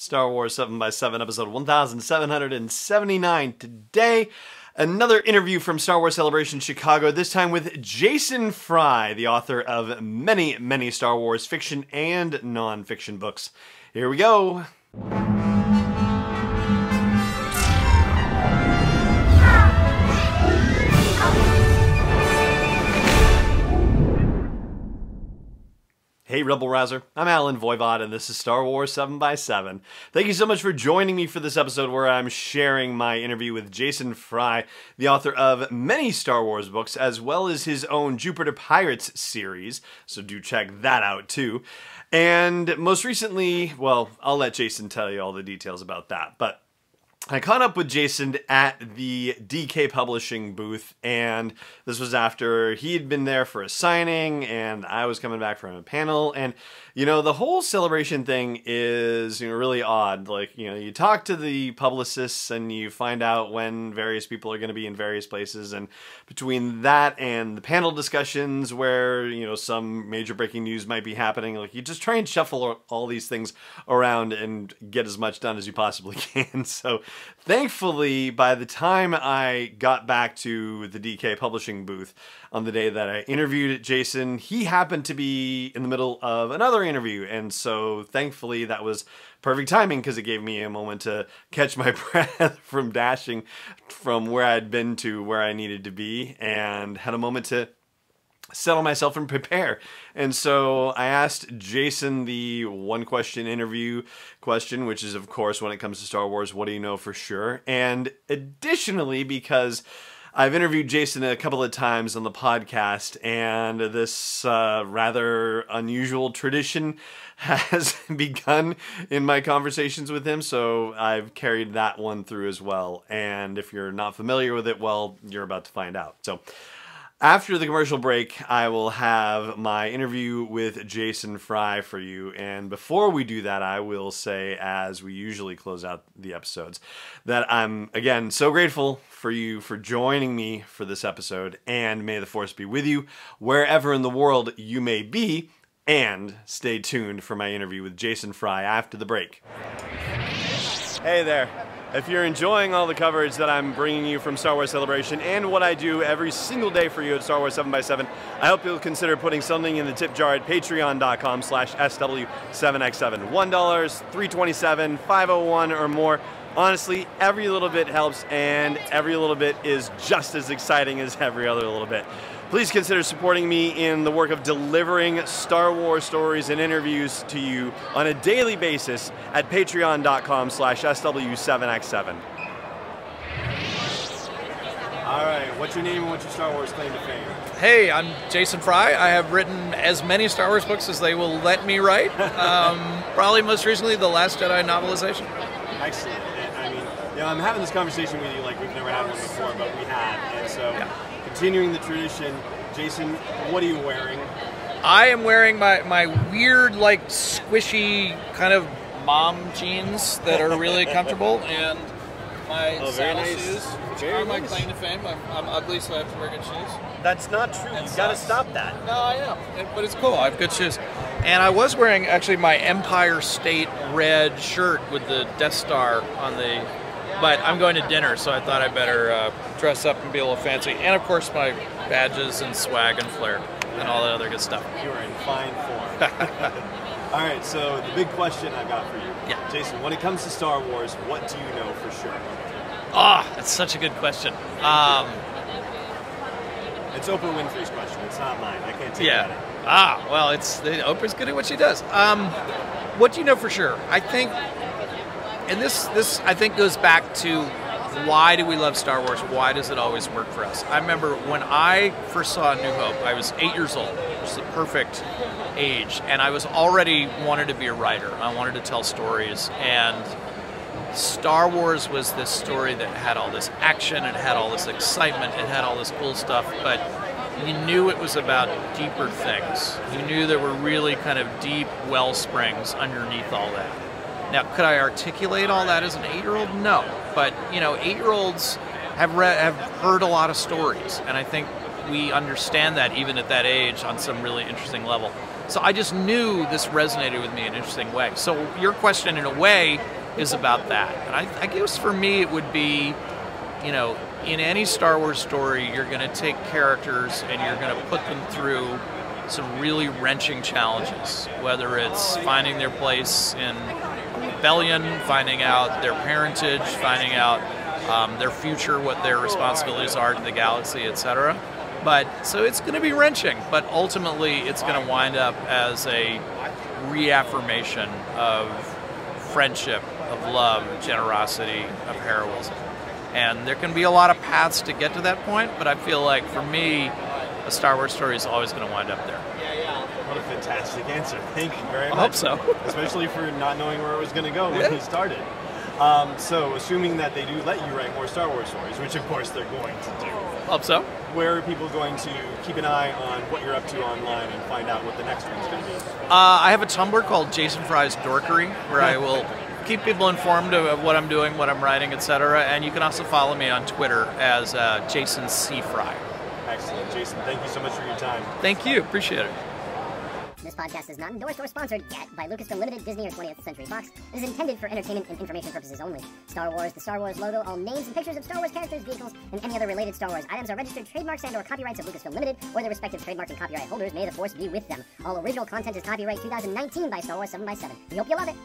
Star Wars 7x7, episode 1779 today. Another interview from Star Wars Celebration Chicago, this time with Jason Fry, the author of many, many Star Wars fiction and non-fiction books. Here we go. Hey Rebel Rouser, I'm Alan Voivod and this is Star Wars 7x7. Thank you so much for joining me for this episode where I'm sharing my interview with Jason Fry, the author of many Star Wars books as well as his own Jupiter Pirates series, so do check that out too. And most recently, well, I'll let Jason tell you all the details about that, but I caught up with Jason at the DK Publishing booth, and this was after he had been there for a signing, and I was coming back from a panel, and, you know, the whole celebration thing is, you know, really odd. Like, you know, you talk to the publicists, and you find out when various people are going to be in various places, and between that and the panel discussions where, you know, some major breaking news might be happening, like, you just try and shuffle all these things around and get as much done as you possibly can, so thankfully, by the time I got back to the DK Publishing booth on the day that I interviewed Jason, he happened to be in the middle of another interview. And so thankfully that was perfect timing because it gave me a moment to catch my breath from dashing from where I'd been to where I needed to be and had a moment to settle myself and prepare. And so I asked Jason the one question interview question, which is, of course, when it comes to Star Wars, what do you know for sure? And additionally, because I've interviewed Jason a couple of times on the podcast, and this rather unusual tradition has begun in my conversations with him, so I've carried that one through as well. And if you're not familiar with it, well, you're about to find out. So after the commercial break, I will have my interview with Jason Fry for you. And before we do that, I will say, as we usually close out the episodes, that I'm, again, so grateful for you for joining me for this episode. And may the Force be with you wherever in the world you may be. And stay tuned for my interview with Jason Fry after the break. Hey there. If you're enjoying all the coverage that I'm bringing you from Star Wars Celebration and what I do every single day for you at Star Wars 7x7, I hope you'll consider putting something in the tip jar at patreon.com/SW7x7. $1, $3.27, $5.01 or more. Honestly, every little bit helps, and every little bit is just as exciting as every other little bit. Please consider supporting me in the work of delivering Star Wars stories and interviews to you on a daily basis at patreon.com/SW7x7. All right, what's your name and what's your Star Wars claim to fame? Hey, I'm Jason Fry. I have written as many Star Wars books as they will let me write. Probably most recently, The Last Jedi novelization. Excellent. And, I mean, you know, I'm having this conversation with you like we've never had one before, but we had, and so. Yeah. Continuing the tradition, Jason, what are you wearing? I am wearing my weird, like, squishy kind of mom jeans that are really comfortable, and my saddle shoes, which are my claim to fame. I'm ugly, so I have to wear good shoes. That's not true. You gotta stop that. No, I know, but it's cool. I have good shoes. And I was wearing, actually, my Empire State red shirt with the Death Star on the... But I'm going to dinner, so I thought I better dress up and be a little fancy. And, of course, my badges and swag and flair and all that other good stuff. You are in fine form. All right, so the big question I've got for you. Yeah. Jason, when it comes to Star Wars, what do you know for sure? Ah, that's such a good question. It's Oprah Winfrey's question. It's not mine. I can't take that. Yeah. Well, Oprah's good at what she does. What do you know for sure? I think... And this I think goes back to why do we love Star Wars? Why does it always work for us? I remember when I first saw A New Hope, I was 8 years old, which is the perfect age, and I was already wanted to be a writer. I wanted to tell stories, and Star Wars was this story that had all this action, it had all this excitement, it had all this cool stuff, but you knew it was about deeper things. You knew there were really kind of deep well springs underneath all that. Now, could I articulate all that as an 8-year-old? No. But, you know, 8-year-olds have heard a lot of stories, and I think we understand that even at that age on some really interesting level. So I just knew this resonated with me in an interesting way. So your question, in a way, is about that. And I guess for me, it would be, in any Star Wars story, you're going to take characters and you're going to put them through some really wrenching challenges, whether it's finding their place in rebellion, finding out their parentage, finding out their future, what their responsibilities are to the galaxy, etc. But so it's going to be wrenching, but ultimately it's going to wind up as a reaffirmation of friendship, of love, generosity, of heroism. And there can be a lot of paths to get to that point, but I feel like for me, a Star Wars story is always going to wind up there. What a fantastic answer. Thank you very much. I hope so. Especially for not knowing where it was going to go when you started. So, assuming that they do let you write more Star Wars stories, which of course they're going to do. Hope so. Where are people going to keep an eye on what you're up to online and find out what the next one's going to be? I have a Tumblr called Jason Fry's Dorkery, where I will keep people informed of what I'm doing, what I'm writing, etc. And you can also follow me on Twitter as Jason C. Fry. Excellent. Jason, thank you so much for your time. Thank you. Appreciate it. This podcast is not endorsed or sponsored yet by Lucasfilm Limited, Disney, or 20th Century Fox. It is intended for entertainment and information purposes only. Star Wars, the Star Wars logo, all names and pictures of Star Wars characters, vehicles, and any other related Star Wars items are registered trademarks and/or copyrights of Lucasfilm Limited or their respective trademark and copyright holders. May the Force be with them. All original content is copyright 2019 by Star Wars 7x7. We hope you love it.